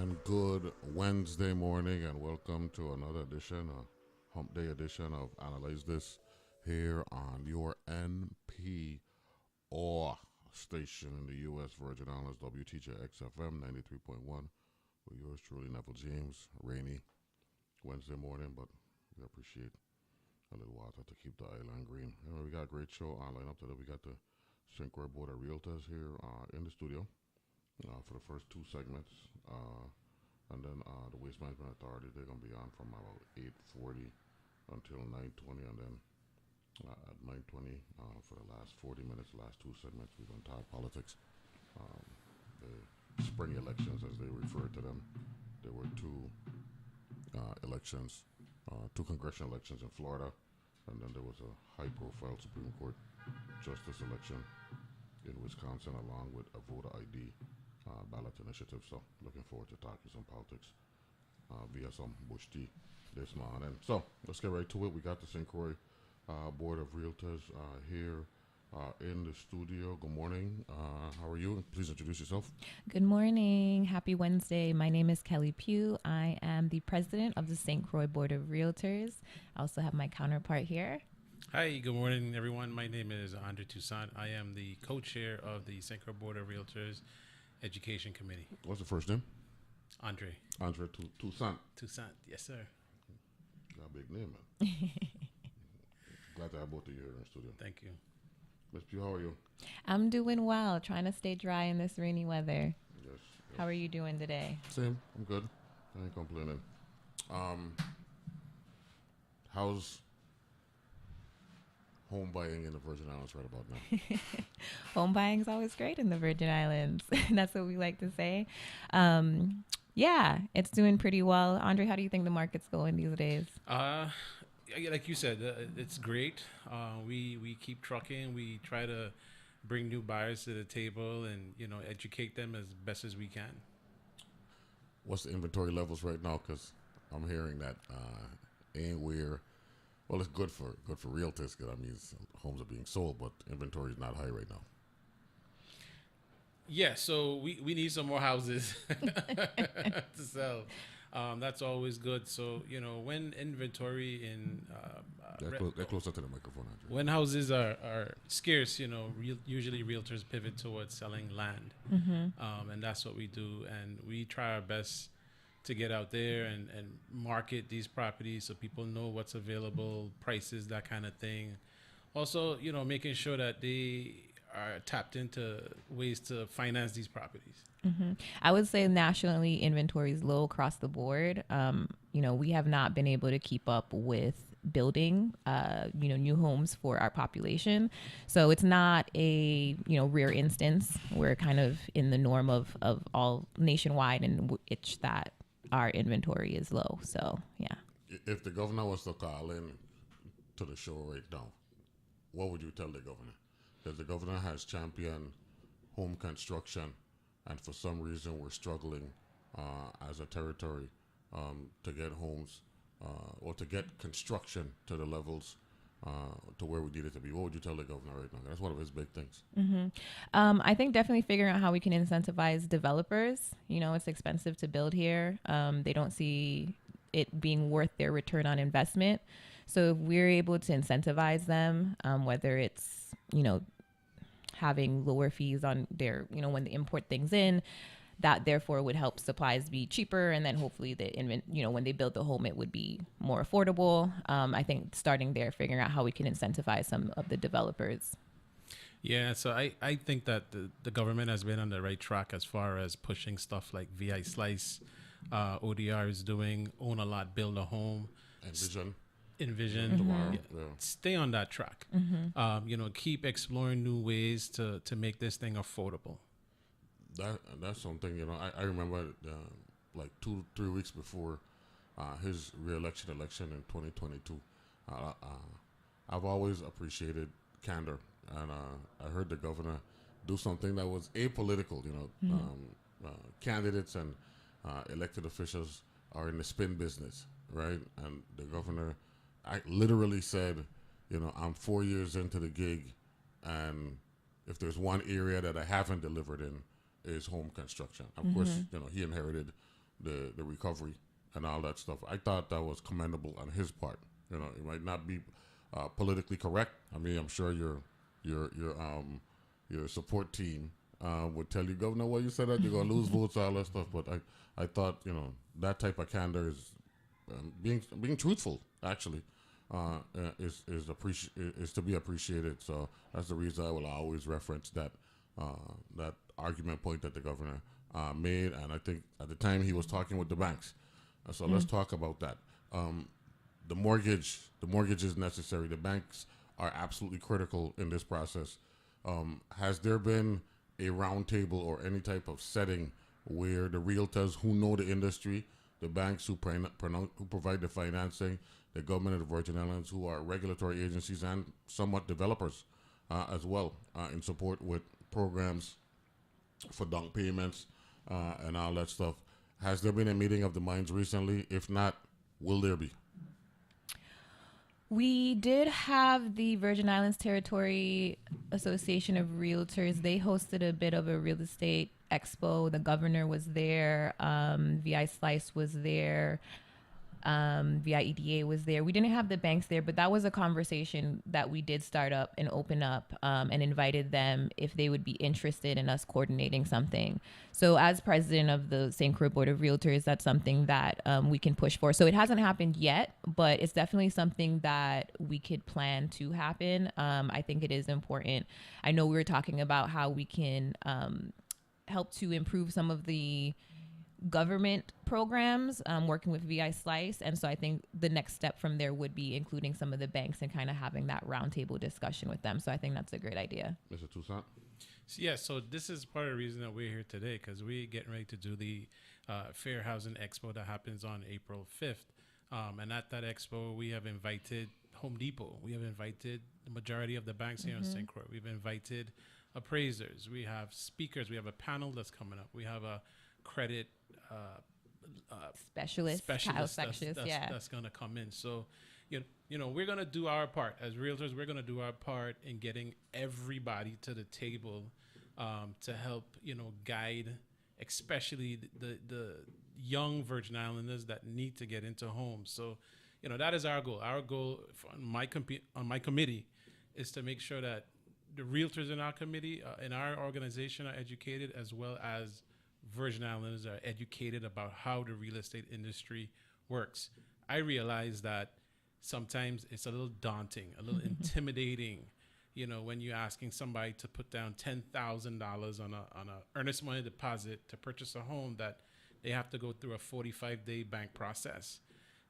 And good Wednesday morning, and welcome to another edition, a Hump Day edition of Analyze This here on your NPR station in the U.S. Virgin Islands, WTJX FM 93.1. With yours truly, Neville James. Rainy Wednesday morning, but we appreciate a little water to keep the island green. We got a great show on line up today. We got the St. Croix Board of Realtors here in the studio. For the first two segments. And then the Waste Management Authority, they're going to be on from about 8:40 until 9:20. And then at 9:20 for the last 40 minutes, last two segments, we're going to talk politics. The spring elections, as they refer to them. There were two elections, two congressional elections in Florida. And then there was a high-profile Supreme Court justice election in Wisconsin, along with a voter ID ballot initiative. So looking forward to talking some politics via some bush tea this morning. So let's get right to it. We got the St. Croix Board of Realtors here in the studio. Good morning. How are you? Please introduce yourself. Good morning. Happy Wednesday. My name is Kelly Pugh. I am the president of the St. Croix Board of Realtors. I also have my counterpart here. Hi, good morning, everyone. My name is Andre Toussaint. I am the co-chair of the St. Croix Board of Realtors Education Committee. What's the first name? Andre. Andre Toussaint. Toussaint, yes, sir. Got a big name, man. Glad to have both of you here in the studio. Thank you. Ms. Pugh, how are you? I'm doing well, trying to stay dry in this rainy weather. Yes. How are you doing today? Same. I'm good. I ain't complaining. How's home buying in the Virgin Islands right about now? Home buying is always great in the Virgin Islands. That's what we like to say. Yeah, it's doing pretty well. Andre, how do you think the market's going these days? Like you said, it's great. We keep trucking. We try to bring new buyers to the table and, educate them as best as we can. What's the inventory levels right now? Because I'm hearing that well, it's good for realtors, because homes are being sold, but inventory is not high right now. Yeah, so we need some more houses to sell. That's always good. So, when inventory in... Get closer to the microphone, Andrew. When houses are scarce, usually realtors pivot towards selling land. Mm-hmm. And that's what we do. And we try our best to get out there and market these properties so people know what's available, prices, that kind of thing. Also, making sure that they are tapped into ways to finance these properties. Mm-hmm. I would say nationally inventory is low across the board. We have not been able to keep up with building, new homes for our population. So it's not a, rare instance. We're kind of in the norm of all nationwide, and it's that our inventory is low. So, yeah. If the governor was to call in to the show right now, what would you tell the governor? Because the governor has championed home construction, and for some reason we're struggling as a territory to get homes or to get construction to the levels to where we need it to be. What would you tell the governor right now? That's one of his big things. Mm-hmm. I think definitely figuring out how we can incentivize developers. It's expensive to build here. They don't see it being worth their return on investment. So if we're able to incentivize them, whether it's, having lower fees on their, when they import things in, that therefore would help supplies be cheaper. And then hopefully when they build the home, it would be more affordable. I think starting there, figuring out how we can incentivize some of the developers. Yeah, so I think that the government has been on the right track as far as pushing stuff like VI Slice, ODR is doing, own a lot, build a home. Envision. Tomorrow. Yeah. Yeah. Stay on that track. Mm-hmm. Keep exploring new ways to make this thing affordable. That's something, I remember like 2-3 weeks before his election in 2022. I've always appreciated candor, and I heard the governor do something that was apolitical. Candidates and elected officials are in the spin business, right? And the governor literally said, I'm 4 years into the gig, and if there's one area that I haven't delivered in is home construction. Of course, he inherited the recovery and all that stuff. I thought that was commendable on his part. You know, it might not be politically correct. I mean, I'm sure your support team would tell you, Governor, well, you said that you're going to lose votes, all that stuff. But I thought, you know, that type of candor is being truthful, actually, is to be appreciated. So that's the reason I will always reference that argument point that the governor made. And I think at the time he was talking with the banks. So let's talk about that. The mortgage is necessary. The banks are absolutely critical in this process. Has there been a roundtable or any type of setting where the realtors who know the industry, the banks who provide the financing, the government of the Virgin Islands, who are regulatory agencies and somewhat developers as well, in support with programs for down payments and all that stuff? Has there been a meeting of the minds recently? If not, will there be? We did have the Virgin Islands Territory Association of Realtors. They hosted a bit of a real estate expo. The governor was there. VI Slice was there. VI EDA was there. We didn't have the banks there, but that was a conversation that we did start up and open up and invited them if they would be interested in us coordinating something. So as president of the St. Croix Board of Realtors, that's something that we can push for. So it hasn't happened yet, but it's definitely something that we could plan to happen. I think it is important. I know we were talking about how we can help to improve some of the government programs, working with VI Slice. And so I think the next step from there would be including some of the banks and kind of having that roundtable discussion with them. So I think that's a great idea. Mr. Toussaint? Yeah, so this is part of the reason that we're here today, because we're getting ready to do the Fair Housing Expo that happens on April 5th. And at that expo, we have invited Home Depot. We have invited the majority of the banks here in St. Croix. We've invited appraisers. We have speakers. We have a panel that's coming up. We have a credit specialist that's going to come in. So, you know, we're going to do our part as realtors. We're going to do our part in getting everybody to the table to help, guide, especially the young Virgin Islanders that need to get into homes. So, that is our goal. Our goal on my committee is to make sure that the realtors in our committee, in our organization, are educated, as well as Virgin Islanders are educated about how the real estate industry works. I realize that sometimes it's a little daunting, a little intimidating, when you're asking somebody to put down $10,000 on a earnest money deposit to purchase a home, that they have to go through a 45-day bank process.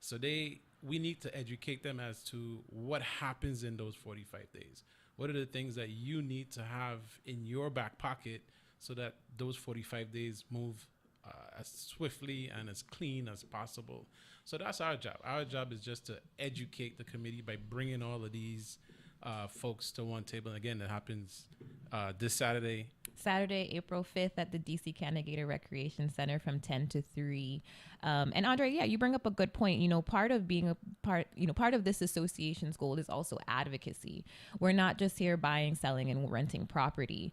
So we need to educate them as to what happens in those 45 days. What are the things that you need to have in your back pocket so that those 45 days move as swiftly and as clean as possible? So that's our job. Our job is just to educate the committee by bringing all of these folks to one table. And again, that happens this Saturday, April 5th at the DC Canegata Recreation Center from 10 to 3. And Andre, yeah, you bring up a good point. Part of this association's goal is also advocacy. We're not just here buying, selling, and renting property.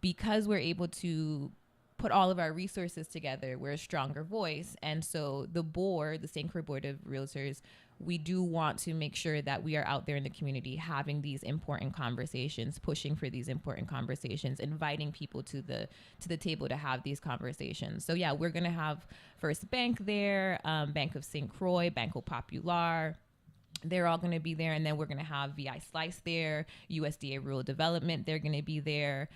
Because we're able to put all of our resources together, we're a stronger voice. And so the St. Croix Board of Realtors, we do want to make sure that we are out there in the community having these important conversations, pushing for these important conversations, inviting people to the table to have these conversations. So yeah, we're going to have First Bank there, Bank of St. Croix, Banco Popular. They're all going to be there. And then we're going to have VI Slice there, USDA Rural Development, they're going to be there,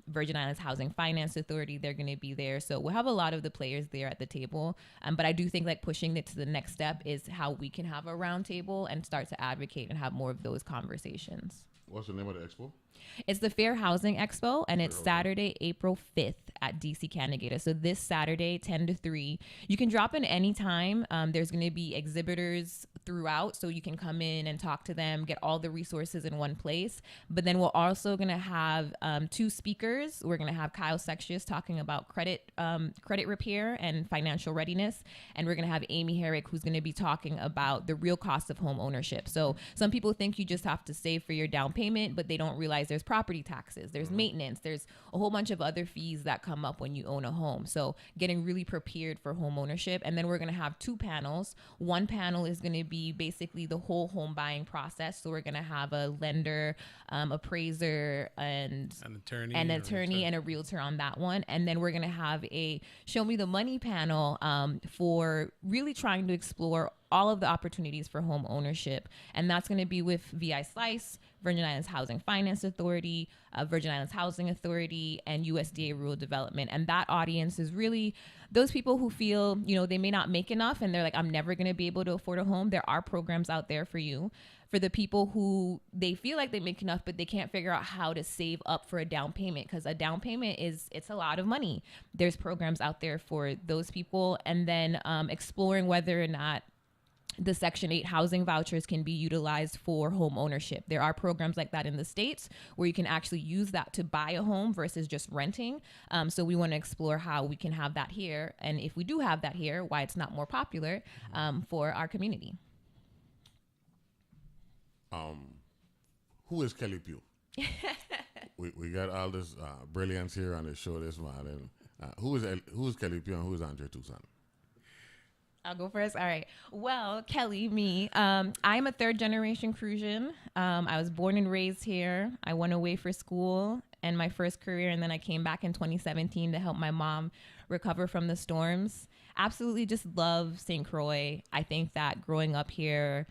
Virgin Islands Housing Finance Authority, they're going to be there. So we'll have a lot of the players there at the table. But I do think pushing it to the next step is how we can have a roundtable and start to advocate and have more of those conversations. What's the name of the expo? It's the Fair Housing Expo, and it's Saturday, April 5th at DC Canegata. So this Saturday, 10 to 3. You can drop in any time. There's going to be exhibitors throughout, so you can come in and talk to them, get all the resources in one place. But then we're also going to have 2 speakers. We're going to have Kyle Sexius talking about credit repair and financial readiness, and we're going to have Amy Herrick, who's going to be talking about the real cost of home ownership. So some people think you just have to save for your down payment, but they don't realize there's property taxes, there's maintenance, there's a whole bunch of other fees that come up when you own a home. So getting really prepared for home ownership. And then we're going to have 2 panels. One panel is going to be basically the whole home buying process. So we're going to have a lender, appraiser, and an attorney and a realtor on that one. And then we're going to have a show me the money panel for really trying to explore all of the opportunities for home ownership. And that's going to be with VI Slice, Virgin Islands Housing Finance Authority, Virgin Islands Housing Authority, and USDA Rural Development. And that audience is really those people who feel, you know, they may not make enough and they're like, I'm never going to be able to afford a home. There are programs out there for you. For the people who they feel like they make enough, but they can't figure out how to save up for a down payment, because a down payment it's a lot of money. There's programs out there for those people. And then exploring whether or not the Section 8 housing vouchers can be utilized for home ownership. There are programs like that in the States where you can actually use that to buy a home versus just renting. So we want to explore how we can have that here. And if we do have that here, why it's not more popular for our community. Who is Kelly Pugh? we got all this brilliance here on the show this morning. Who is Kelly Pugh and who is Andre Toussaint? I'll go first. All right. Well, Kelly, me, I'm a 3rd generation Crucian. I was born and raised here. I went away for school and my first career, and then I came back in 2017 to help my mom recover from the storms. Absolutely just love St. Croix. I think that growing up here,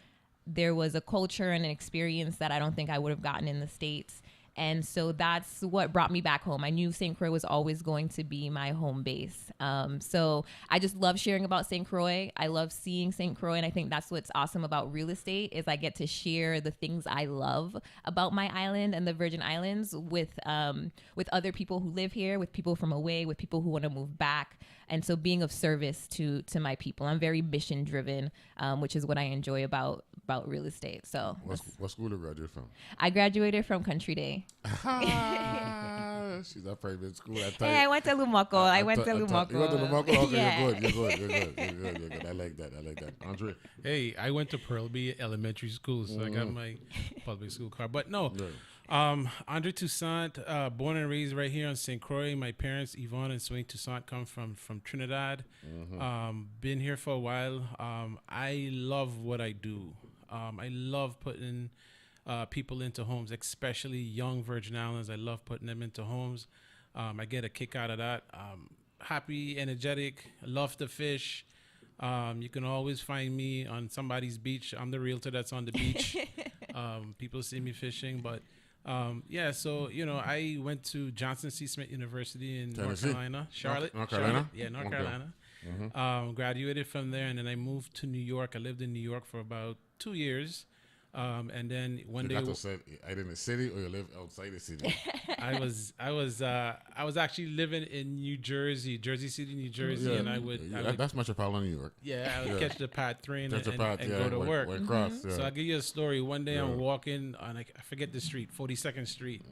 there was a culture and an experience that I don't think I would have gotten in the States. And so that's what brought me back home. I knew St. Croix was always going to be my home base. So I just love sharing about St. Croix. I love seeing St. Croix. And I think that's what's awesome about real estate is I get to share the things I love about my island and the Virgin Islands with other people who live here, with people from away, with people who want to move back. And so being of service to my people. I'm very mission driven, which is what I enjoy about real estate. So what school did you graduate from? I graduated from Country Day. She's at private school. Hey, I went to Lumoco. I went to Lumoco. You went to Lumoco? Okay, Yeah. You're good. I like that. Andre? Hey, I went to Pearlby Elementary School, so I got my public school card. But no, Andre Toussaint, born and raised right here on St. Croix. My parents, Yvonne and Swain Toussaint, come from Trinidad. Been here for a while. I love what I do. I love putting people into homes, especially young Virgin Islands. I love putting them into homes. I get a kick out of that. Happy, energetic, love to fish. You can always find me on somebody's beach. I'm the realtor that's on the beach. People see me fishing, but so, you know, I went to Johnson C. Smith University in North Carolina. Charlotte. North Carolina? Yeah, North Carolina. Graduated from there, and then I moved to New York. I lived in New York for about 2 years. And then one day, I in the city, or you live outside the city? I was actually living in Jersey City, New Jersey, and I would that's Metropolitan New York. Yeah, I would catch the Pad 3 and go to work. So I'll give you a story. One day I'm walking on, I forget the street, 42nd Street,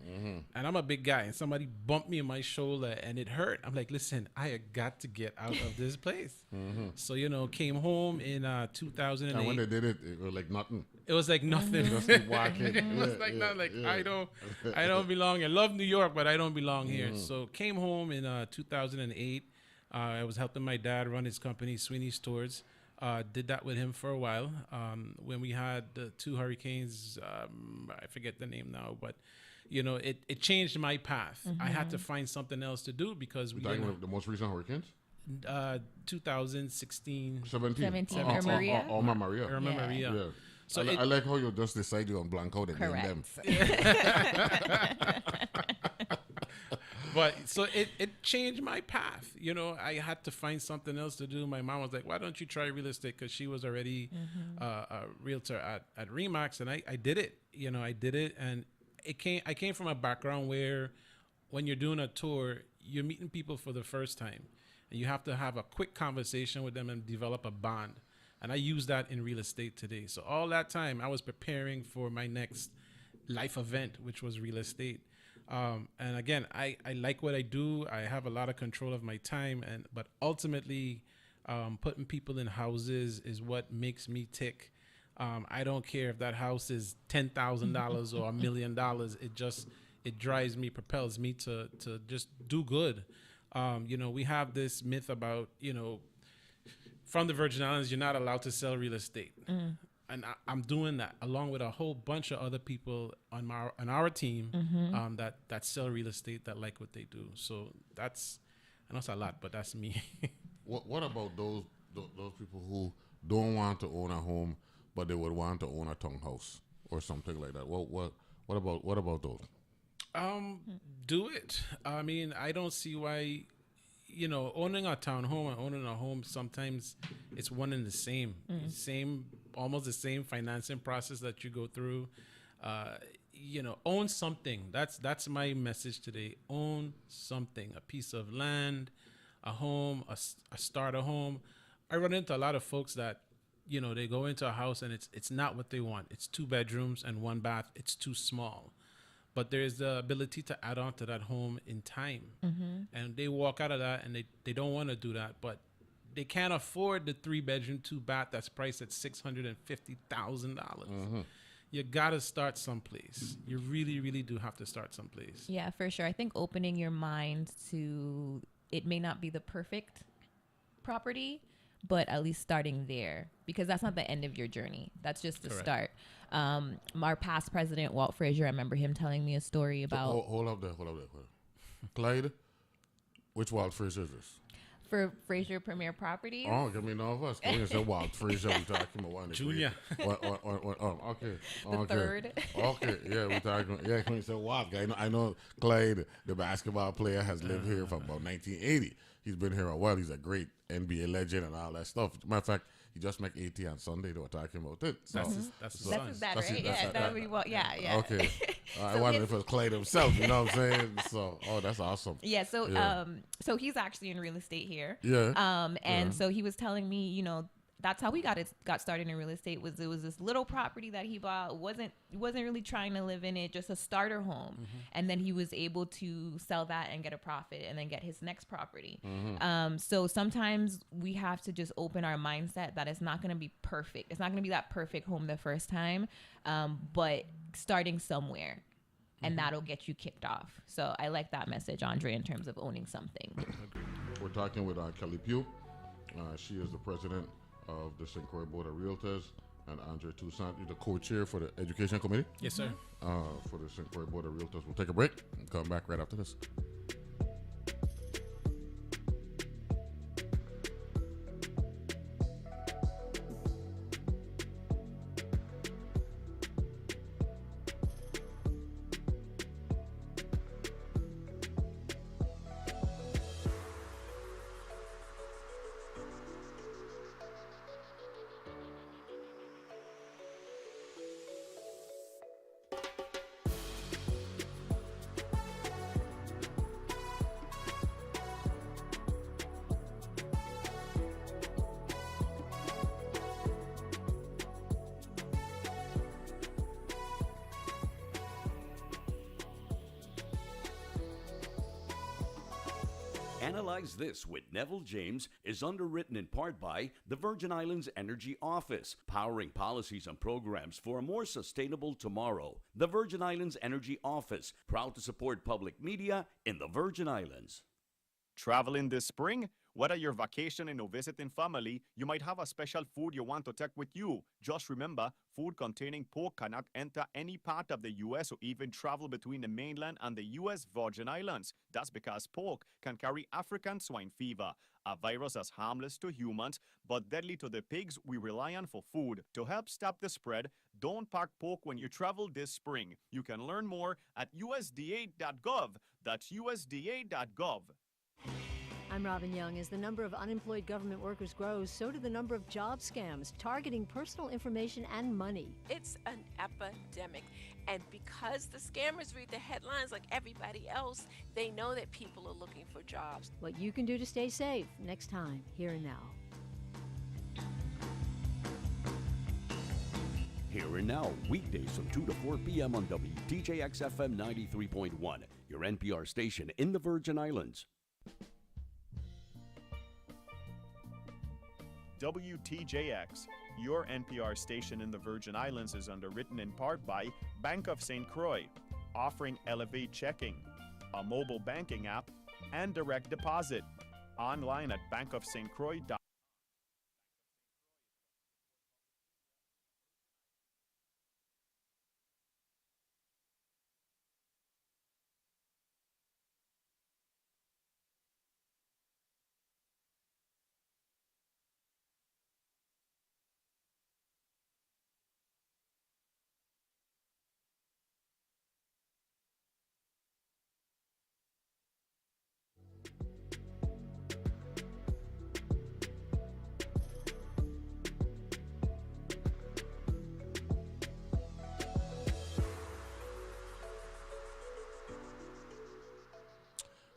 and I'm a big guy, and somebody bumped me in my shoulder, and it hurt. I'm like, listen, I got to get out of this place. So, you know, came home in 2008. And when they did it, it was like nothing. It was like nothing. Just keep walking. It was like nothing. Like I don't belong here. I love New York, but I don't belong here. So came home in 2008. I was helping my dad run his company, Sweeney Stores. Did that with him for a while. When we had the 2 hurricanes, I forget the name now, but you know, it changed my path. I had to find something else to do because we talking the most recent hurricanes. 2016, 17. Irma Maria. Irma Maria. Irma Maria. Yeah. So I like how you just decide you on blank out again them. But so it changed my path. You know, I had to find something else to do. My mom was like, why don't you try real estate? Because she was already a realtor at Remax. And I did it. You know, I did it. And I came from a background where when you're doing a tour, you're meeting people for the first time. And you have to have a quick conversation with them and develop a bond. And I use that in real estate today. So all that time I was preparing for my next life event, which was real estate. And again, I like what I do. I have a lot of control of my time, but ultimately, putting people in houses is what makes me tick. I don't care if that house is $10,000 or $1 million. It drives me, propels me to just do good. We have this myth about, from the Virgin Islands, you're not allowed to sell real estate. And I'm doing that along with a whole bunch of other people on our team that sell real estate, that like what they do. So I know it's a lot, but that's me. What about those people who don't want to own a home, but they would want to own a townhouse or something like that? What about those? Do it. I mean, I don't see why. Owning a townhome and owning a home, sometimes it's one and the same. Almost the same financing process that you go through. Own something. That's my message today. Own something. A piece of land, a home, a starter home. I run into a lot of folks that, they go into a house and it's not what they want. It's 2 bedrooms and 1 bath. It's too small. But there's the ability to add on to that home in time. And they walk out of that and they don't want to do that, but they can't afford the 3-bedroom, 2-bath that's priced at $650,000. You got to start someplace. You really, really do have to start someplace. Yeah, for sure. I think opening your mind to it may not be the perfect property, but at least starting there, because that's not the end of your journey. That's just the start. Our past president, Walt Frazier, I remember him telling me a story about... So, hold up there. Clyde, which Walt Frazier is this? For Frazier Premier Properties. Oh, give me none of us. When you say Walt Frazier, we talking about one. Junior. Okay. The third. Okay, yeah, we talking. Yeah, when you say Walt, I know Clyde, the basketball player, has lived here from about 1980. He's been here a while. He's a great NBA legend and all that stuff. Matter of fact, he just make 80 on Sunday. They were talking about it. So, that's his that's son. his dad, right? Yeah. Okay. I wondered if it was Clyde himself. You know what I'm saying? So, that's awesome. Yeah. So, so he's actually in real estate here. Yeah. So he was telling me, that's how he got started in real estate. It was this little property that he bought. wasn't really trying to live in it, just a starter home. And then he was able to sell that and get a profit and then get his next property. So sometimes we have to just open our mindset that it's not going to be perfect. It's not going to be that perfect home the first time, but starting somewhere. And that'll get you kicked off. So I like that message, Andre, in terms of owning something. We're talking with Kelly Pugh. She is the president of the St. Croix Board of Realtors, and Andre Toussaint, you're the co-chair for the Education Committee. Yes, sir. For the St. Croix Board of Realtors. We'll take a break and come back right after this. Analyze This with Neville James is underwritten in part by the Virgin Islands Energy Office, powering policies and programs for a more sustainable tomorrow. The Virgin Islands Energy Office, proud to support public media in the Virgin Islands. Traveling this spring? Whether you're vacationing or visiting family, you might have a special food you want to take with you. Just remember, food containing pork cannot enter any part of the U.S. or even travel between the mainland and the U.S. Virgin Islands. That's because pork can carry African swine fever, a virus that's harmless to humans but deadly to the pigs we rely on for food. To help stop the spread, don't pack pork when you travel this spring. You can learn more at USDA.gov. That's USDA.gov. I'm Robin Young. As the number of unemployed government workers grows, so do the number of job scams targeting personal information and money. It's an epidemic. And because the scammers read the headlines like everybody else, they know that people are looking for jobs. What you can do to stay safe next time, here and now. Here and Now, weekdays from 2 to 4 p.m. on WTJX FM 93.1, your NPR station in the Virgin Islands. WTJX, your NPR station in the Virgin Islands, is underwritten in part by Bank of St. Croix, offering Elevate Checking, a mobile banking app, and direct deposit. Online at bankofstcroix.com.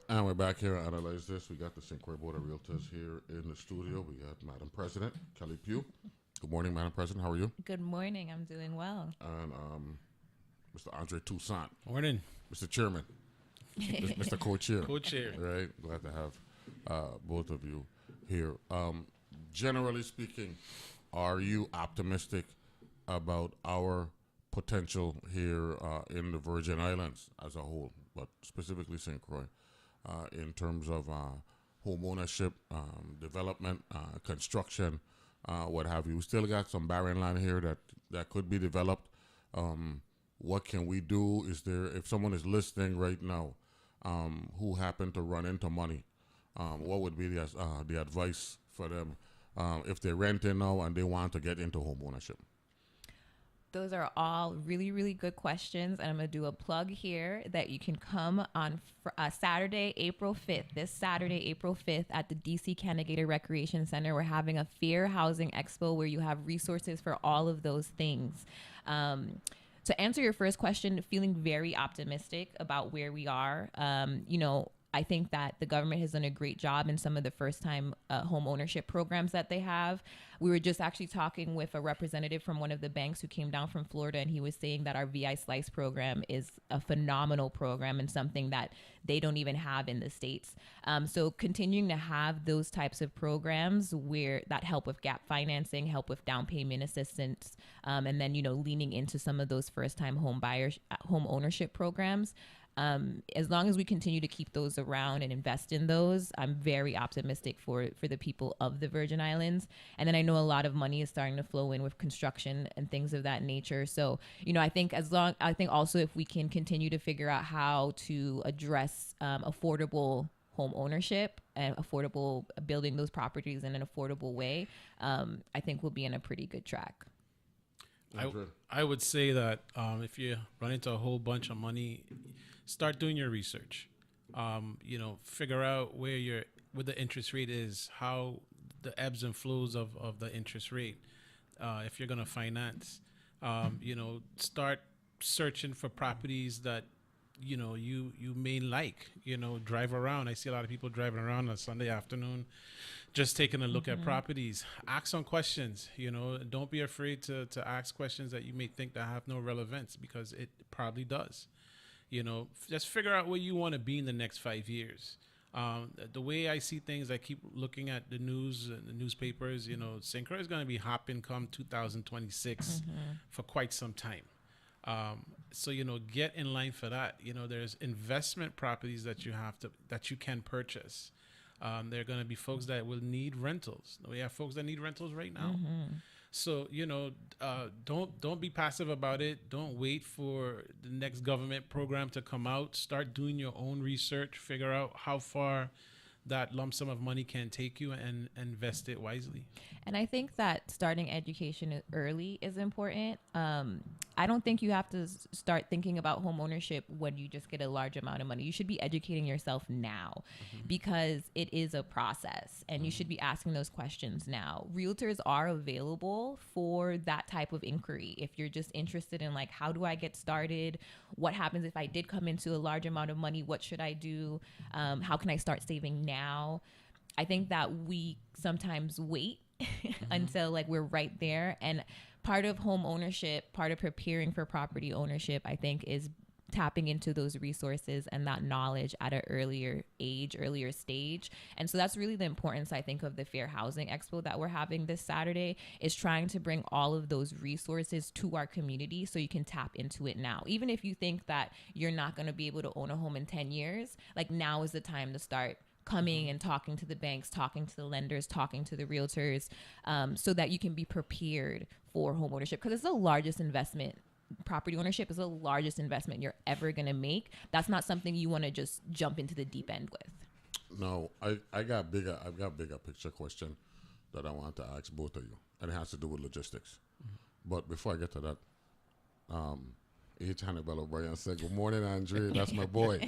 And we're back here to analyze this. We got the St. Croix Board of Realtors here in the studio. We got Madam President, Kelly Pugh. Good morning, Madam President. How are you? Good morning. I'm doing well. And Mr. Andre Toussaint. Morning. Mr. Chairman. Mr. Co-Chair. Co-chair. Right? Glad to have both of you here. Generally speaking, are you optimistic about our potential here in the Virgin Islands as a whole, but specifically St. Croix, in terms of home ownership, development, construction, what have you? We still got some barren land here that could be developed. What can we do? Is there, if someone is listening right now who happened to run into money, what would be the advice for them if they're renting now and they want to get into home ownership? Those are all really, really good questions. And I'm going to do a plug here that you can come on Saturday, April 5th, this Saturday, April 5th at the DC Canegata Recreation Center. We're having a fair housing expo where you have resources for all of those things. To answer your first question, feeling very optimistic about where we are. I think that the government has done a great job in some of the first-time home ownership programs that they have. We were just actually talking with a representative from one of the banks who came down from Florida, and he was saying that our VI Slice program is a phenomenal program and something that they don't even have in the States. So continuing to have those types of programs where that help with gap financing, help with down payment assistance, and then, leaning into some of those first-time home ownership programs. As long as we continue to keep those around and invest in those, I'm very optimistic for the people of the Virgin Islands. And then I know a lot of money is starting to flow in with construction and things of that nature. So, I think also if we can continue to figure out how to address affordable home ownership and affordable building those properties in an affordable way, I think we'll be in a pretty good track. I would say that if you run into a whole bunch of money, start doing your research. Figure out where the interest rate is, how the ebbs and flows of the interest rate. If you're going to finance, start searching for properties that you may like. Drive around. I see a lot of people driving around on a Sunday afternoon, just taking a look at properties. Ask some questions. Don't be afraid to ask questions that you may think that have no relevance, because it probably does. Just figure out where you want to be in the next 5 years. The way I see things, I keep looking at the news and the newspapers. St. Croix is going to be hopping come 2026 for quite some time. So get in line for that. There's investment properties that you can purchase. There are going to be folks that will need rentals. We have folks that need rentals right now. So, don't be passive about it. Don't wait for the next government program to come out. Start doing your own research. Figure out how far that lump sum of money can take you and invest it wisely. And I think that starting education early is important. I don't think you have to start thinking about home ownership when you just get a large amount of money. You should be educating yourself now because it is a process, and you should be asking those questions now. Realtors are available for that type of inquiry. If you're just interested in how do I get started? What happens if I did come into a large amount of money? What should I do? How can I start saving now? I think that we sometimes wait until we're right there. And part of home ownership, part of preparing for property ownership, I think, is tapping into those resources and that knowledge at an earlier stage. And so that's really the importance, I think, of the Fair Housing Expo that we're having this Saturday, is trying to bring all of those resources to our community so you can tap into it now. Even if you think that you're not going to be able to own a home in 10 years, like, now is the time to start coming and talking to the banks, talking to the lenders, talking to the realtors, so that you can be prepared for home ownership, because it's the largest investment. Property ownership is the largest investment you're ever going to make. That's not something you want to just jump into the deep end with. No, I've got bigger picture question that I want to ask both of you, and it has to do with logistics. But before I get to that, Hannibal O'Brien said, "Good morning, Andre. That's my boy."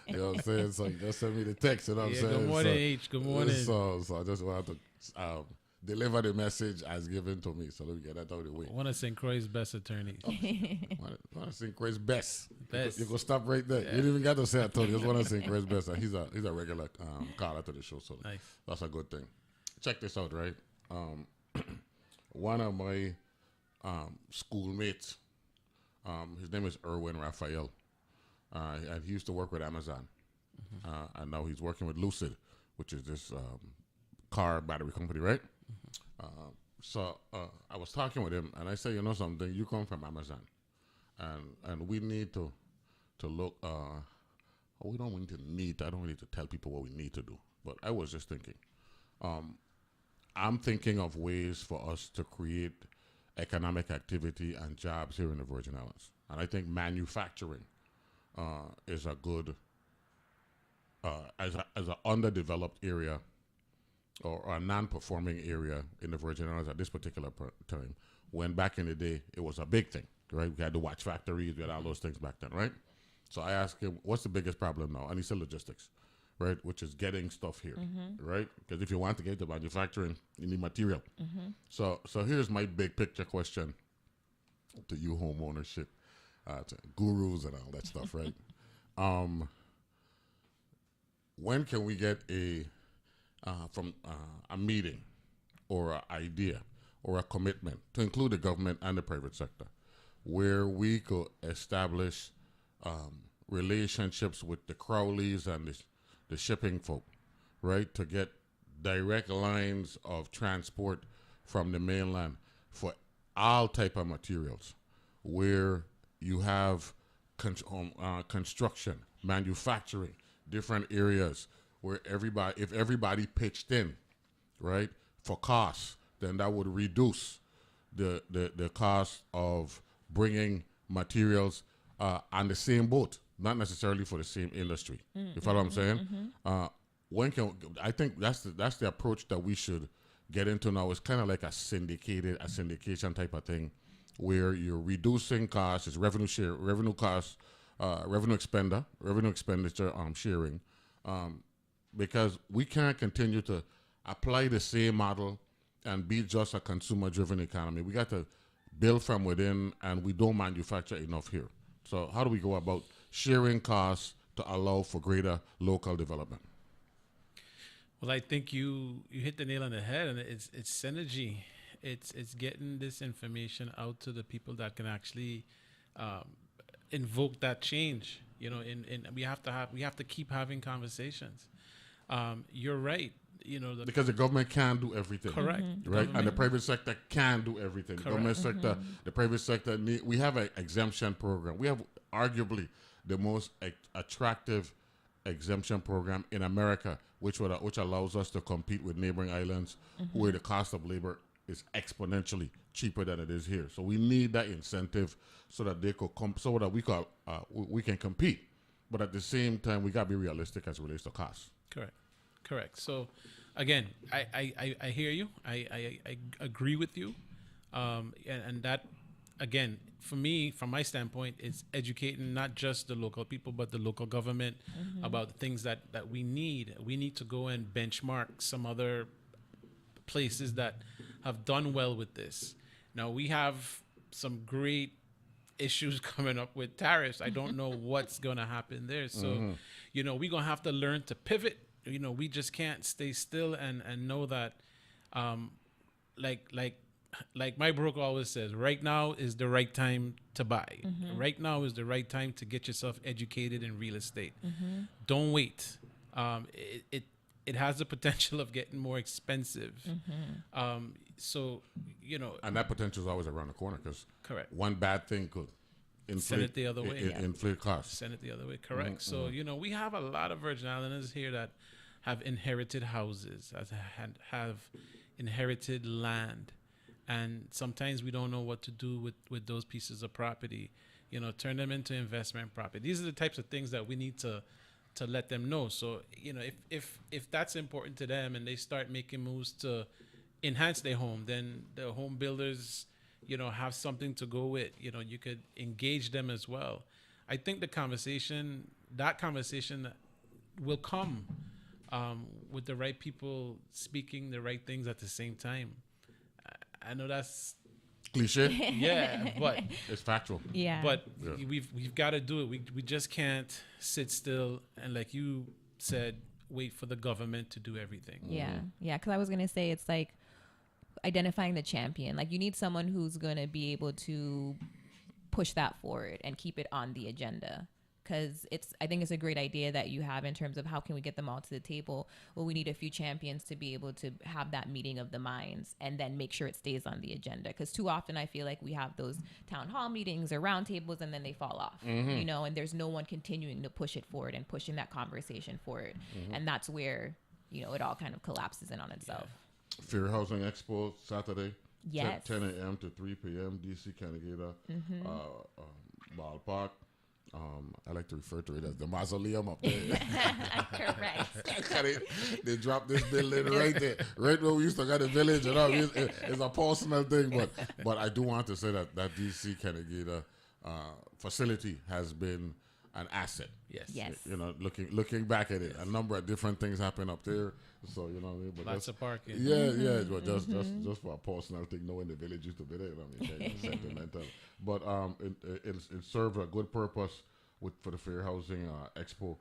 You know what I'm saying? So you just send me the text. You know what I'm saying? Good morning, H. Good morning. So I just wanted to deliver the message as given to me. So let me get that out of the way. I want to sing Croix's best attorneys. Want to sing Croix's best. Best. You go stop right there. You didn't even got to say it, Tony. Just want to sing Croix's best. And he's a regular caller to the show. So Nice. that's a good thing. Check this out, right? One of my schoolmates, his name is Erwin Raphael, and he used to work with Amazon, and now he's working with Lucid, which is this car battery company, right? So I was talking with him, and I said, you know something, you come from Amazon, and we need to look. We don't need to I don't need to tell people what we need to do, but I was just thinking. I'm thinking of ways for us to create economic activity and jobs here in the Virgin Islands. And I think manufacturing is a good, as an underdeveloped area or a non-performing area in the Virgin Islands at this particular time, when back in the day, it was a big thing, right? We had the watch factories, we had all those things back then, right? So I asked him, what's the biggest problem now? And he said logistics, right? Which is getting stuff here, right? Because if you want to get to manufacturing, you need material. So here's my big picture question to you, home ownership, to gurus and all that stuff, right? When can we get a meeting or an idea or a commitment to include the government and the private sector, where we could establish relationships with the Crowleys and the shipping folk, right, to get direct lines of transport from the mainland for all type of materials, where you have construction, manufacturing, different areas where if everybody pitched in, right, for costs, then that would reduce the cost of bringing materials on the same boat, not necessarily for the same industry. You follow what I'm saying? I think that's the approach that we should get into now. It's kind of like a syndication type of thing, where you're reducing costs, it's revenue expenditure sharing, because we can't continue to apply the same model and be just a consumer-driven economy. We got to build from within, and we don't manufacture enough here. So how do we go about sharing costs to allow for greater local development? Well, I think you hit the nail on the head, and it's synergy. It's getting this information out to the people that can actually invoke that change. You know, we have to keep having conversations. You're right. You know, because the government can do everything. Correct. Right? And the private sector can do everything. Correct. The government sector, the private sector, we have an exemption program. We have arguably the most attractive exemption program in America, which allows us to compete with neighboring islands where the cost of labor is exponentially cheaper than it is here. So we need that incentive so that they could so that we can compete. But at the same time, we gotta be realistic as it relates to costs. Correct. So, again, I hear you. I agree with you, and that, again, for me, from my standpoint, is educating not just the local people but the local government about the things that we need. We need to go and benchmark some other places that have done well with this. Now, we have some great issues coming up with tariffs. I don't know what's going to happen there. So, we're going to have to learn to pivot. We just can't stay still and know that, like like my broker always says, right now is the right time to buy. Right now is the right time to get yourself educated in real estate. Don't wait. It has the potential of getting more expensive. So, you know. And that potential is always around the corner because Correct. one bad thing could Send it the other way. inflate costs. Send it the other way. Correct. So, you know, we have a lot of Virgin Islanders here that have inherited houses, have inherited land. And sometimes we don't know what to do with those pieces of property. You know, turn them into investment property. These are the types of things that we need to let them know. So, you know, if that's important to them and they start making moves to enhance their home, then the home builders, you know, have something to go with. You know, you could engage them as well. I think that conversation will come with the right people speaking the right things at the same time. I know that's Cliche. yeah, but It's factual. Yeah. but we've got to do it. We just can't sit still and, like you said, wait for the government to do everything. Yeah. Because I was going to say, it's like identifying the champion. Like, you need someone who's going to be able to push that forward and keep it on the agenda. Because I think it's a great idea that you have in terms of how can we get them all to the table. Well, we need a few champions to be able to have that meeting of the minds and then make sure it stays on the agenda. Because too often I feel like we have those town hall meetings or roundtables and then they fall off, you know, and there's no one continuing to push it forward and pushing that conversation forward. And that's where, you know, it all kind of collapses in on itself. Fair Housing Expo Saturday. Yes. 10 a.m. to 3 p.m. DC Canegata ballpark. I like to refer to it as the mausoleum up there. Correct. they dropped this building right there, right where we used to get the village. You know, it's a personal thing, but I do want to say that DC Canegata facility has been an asset. Yes. You know, looking back at it, a number of different things happen up there. So, you know what I mean? But Lots of parking. Yeah, but just for a personal thing, knowing the village used to be there, I mean, sentimental. But it served a good purpose for the Fair Housing Expo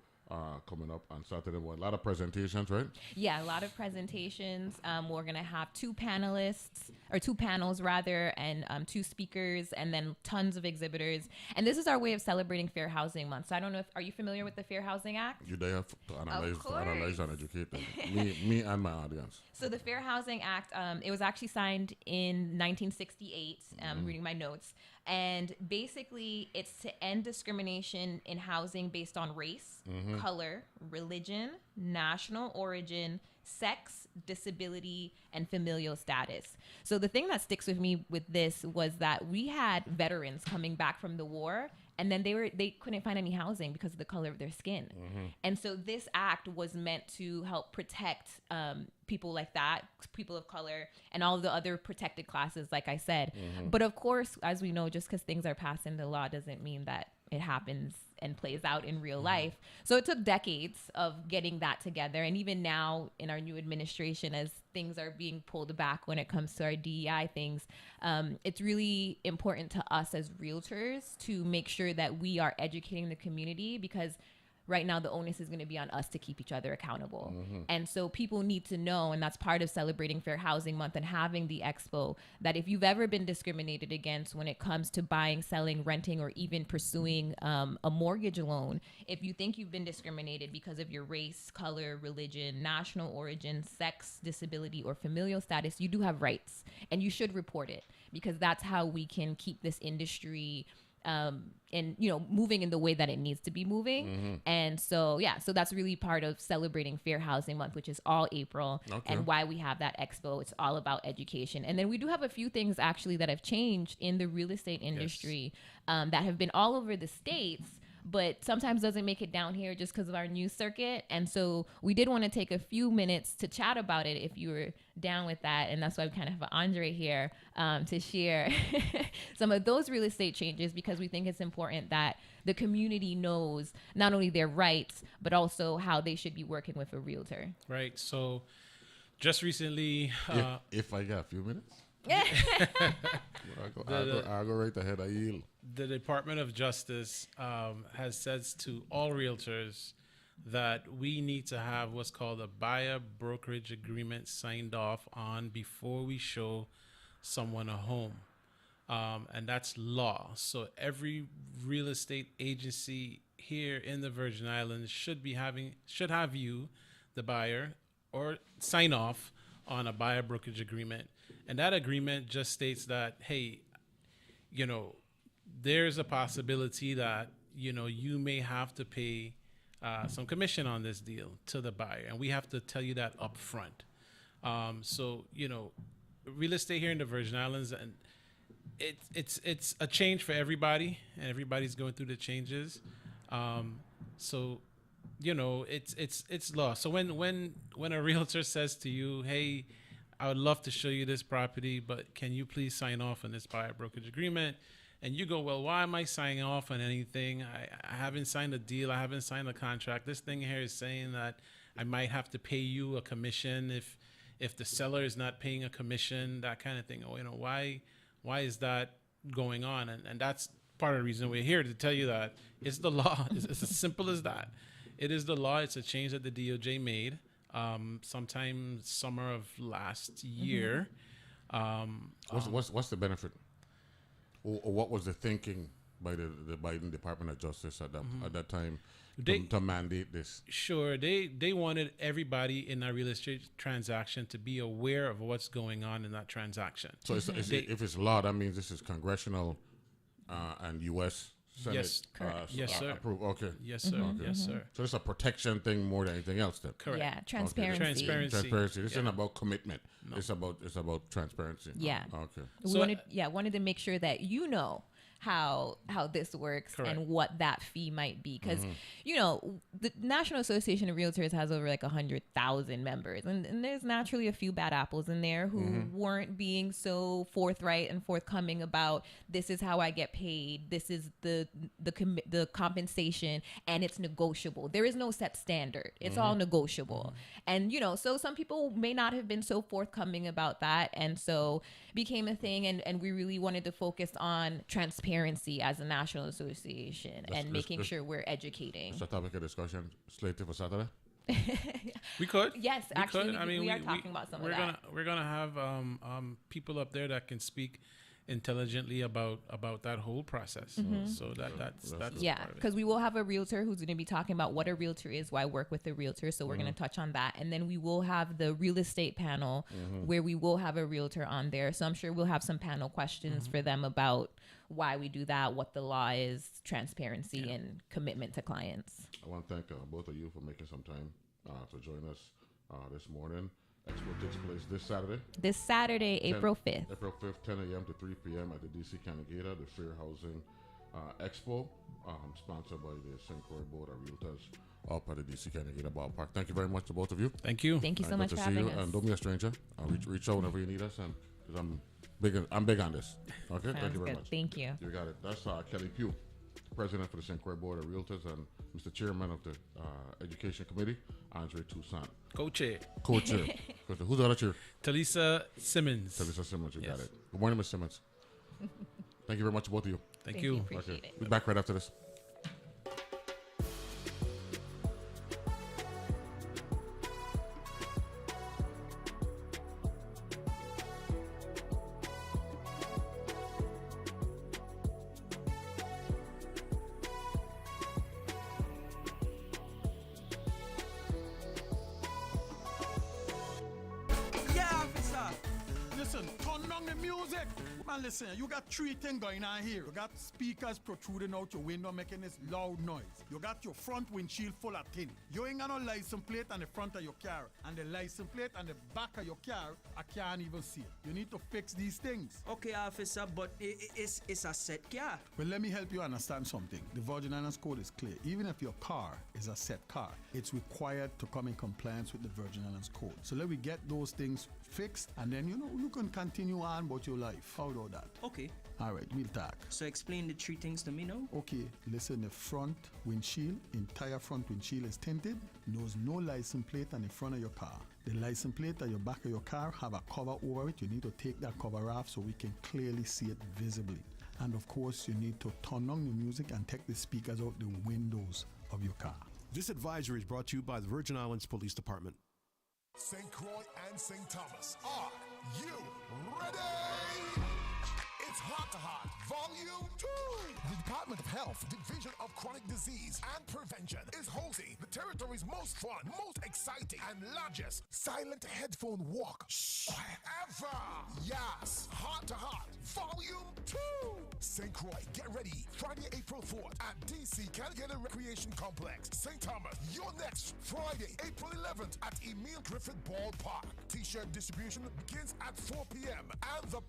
coming up on Saturday. A lot of presentations, right? Yeah, a lot of presentations. We're going to have two panels rather, and two speakers, and then tons of exhibitors. And this is our way of celebrating Fair Housing Month. So I don't know are you familiar with the Fair Housing Act? You there to analyze and educate them. me and my audience. So the Fair Housing Act, it was actually signed in 1968. Reading my notes. And basically, it's to end discrimination in housing based on race, color, religion, national origin, sex, disability, and familial status. So the thing that sticks with me with this was that we had veterans coming back from the war, and then they couldn't find any housing because of the color of their skin. And so this act was meant to help protect people like that, people of color, and all of the other protected classes, like I said. But of course, as we know, just because things are passed into law doesn't mean that it happens and plays out in real life. So it took decades of getting that together. And even now in our new administration, as things are being pulled back when it comes to our DEI things, it's really important to us as realtors to make sure that we are educating the community, because right now the onus is going to be on us to keep each other accountable. And so people need to know, and that's part of celebrating Fair Housing Month and having the expo, that if you've ever been discriminated against when it comes to buying, selling, renting, or even pursuing a mortgage loan, if you think you've been discriminated because of your race, color, religion, national origin, sex, disability, or familial status, you do have rights, and you should report it, because that's how we can keep this industry and, you know, moving in the way that it needs to be moving. And so, so that's really part of celebrating Fair Housing Month, which is all April, and why we have that expo. It's all about education. And then we do have a few things actually that have changed in the real estate industry that have been all over the States, but sometimes doesn't make it down here just because of our news circuit. And so we did want to take a few minutes to chat about it if you were down with that. And that's why we kind of have Andre here to share some of those real estate changes, because we think it's important that the community knows not only their rights, but also how they should be working with a realtor. Right. So just recently... if I got a few minutes. I'll go right ahead. I yield. The Department of Justice has said to all realtors that we need to have what's called a buyer brokerage agreement signed off on before we show someone a home. And that's law. So every real estate agency here in the Virgin Islands should have you, the buyer, or sign off on a buyer brokerage agreement. And that agreement just states that, hey, there's a possibility that, you may have to pay some commission on this deal to the buyer. And we have to tell you that up front. So, real estate here in the Virgin Islands, and it's a change for everybody, and everybody's going through the changes. So, it's law. So when a realtor says to you, hey, I would love to show you this property, but can you please sign off on this buyer brokerage agreement? And you go, well, why am I signing off on anything? I haven't signed a deal. I haven't signed a contract. This thing here is saying that I might have to pay you a commission if the seller is not paying a commission, that kind of thing. Why is that going on? And that's part of the reason we're here, to tell you that it's the law. It's as simple as that. It is the law. It's a change that the DOJ made sometime summer of last year. What's the benefit? Or what was the thinking by the Biden Department of Justice at that time to mandate this? Sure. They wanted everybody in that real estate transaction to be aware of what's going on in that transaction. So if it's law, that means this is congressional and U.S. Senate. Yes, correct. Yes, sir. Approved. Okay. Yes, sir. Okay. Yes, sir. So it's a protection thing more than anything else, then. Correct. Yeah, transparency. Okay. Transparency. This isn't about commitment. No. It's about transparency. Yeah. Okay. We wanted to make sure that how this works. Correct. And what that fee might be, because the National Association of Realtors has over like 100,000 members, and there's naturally a few bad apples in there who weren't being so forthright and forthcoming about, this is how I get paid, this is the compensation, and it's negotiable. There is no set standard. It's all negotiable. And so some people may not have been so forthcoming about that, and so became a thing, and we really wanted to focus on transparency as a national association and making sure we're educating. It's a topic of discussion slated for Saturday. We could. Yes, we actually, could. we are talking about some of that. We're gonna have people up there that can speak intelligently about that whole process. So that's yeah, because we will have a realtor who's going to be talking about what a realtor is, why work with a realtor. So we're going to touch on that, and then we will have the real estate panel where we will have a realtor on there. So I'm sure we'll have some panel questions for them about why we do that, what the law is, transparency, and commitment to clients. I want to thank both of you for making some time to join us this morning. Expo takes place this Saturday, April 5th. April 5th, 10 a.m. to 3 p.m. at the DC Canegata, the Fair Housing Expo, sponsored by the St. Croix Board of Realtors up at the DC Canegata Ballpark. Thank you very much to both of you. Thank you. Thank you so much for having us. And don't be a stranger. Reach out whenever you need us, and because I'm big on this. Okay, Sounds thank you very good. much. Thank you. You got it. That's Kelly Pugh, President for the St. Croix Board of Realtors, and Mr. Chairman of the Education Committee, Andre Toussaint. Co-chair. Who's the other chair? Talisa Simmons. You got it. Good morning, Ms. Simmons. Thank you very much to both of you. Thank you. Appreciate it. We'll be back right after this. Listen, turn down the music. Man, listen, you got three things going on here. You got speakers protruding out your window making this loud noise. You got your front windshield full of tin. You ain't got no license plate on the front of your car. And the license plate on the back of your car, I can't even see it. You need to fix these things. Okay, officer, but it's a set car. Well, let me help you understand something. The Virgin Islands Code is clear. Even if your car is a set car, it's required to come in compliance with the Virgin Islands Code. So let me get those things fixed, and then you can continue on about your life. How about that? Okay. All right, we'll talk. So explain the three things to me now. Okay, listen, the front windshield, entire front windshield is tinted. There's no license plate on the front of your car. The license plate at your back of your car have a cover over it. You need to take that cover off so we can clearly see it visibly. And of course, you need to turn on the music and take the speakers out the windows of your car. This advisory is brought to you by the Virgin Islands Police Department. St. Croix and St. Thomas. Are you ready? It's Heart to Heart, Volume 2. The Department of Health, Division of Chronic Disease and Prevention is hosting the territory's most fun, most exciting, and largest silent headphone walk ever. Yes, Heart to Heart, Volume 2. St. Croix, get ready. Friday, April 4th at DC Canegata Recreation Complex. St. Thomas, your next Friday, April 11th at Emile Griffith Ballpark. T-shirt distribution begins at 4 p.m. and the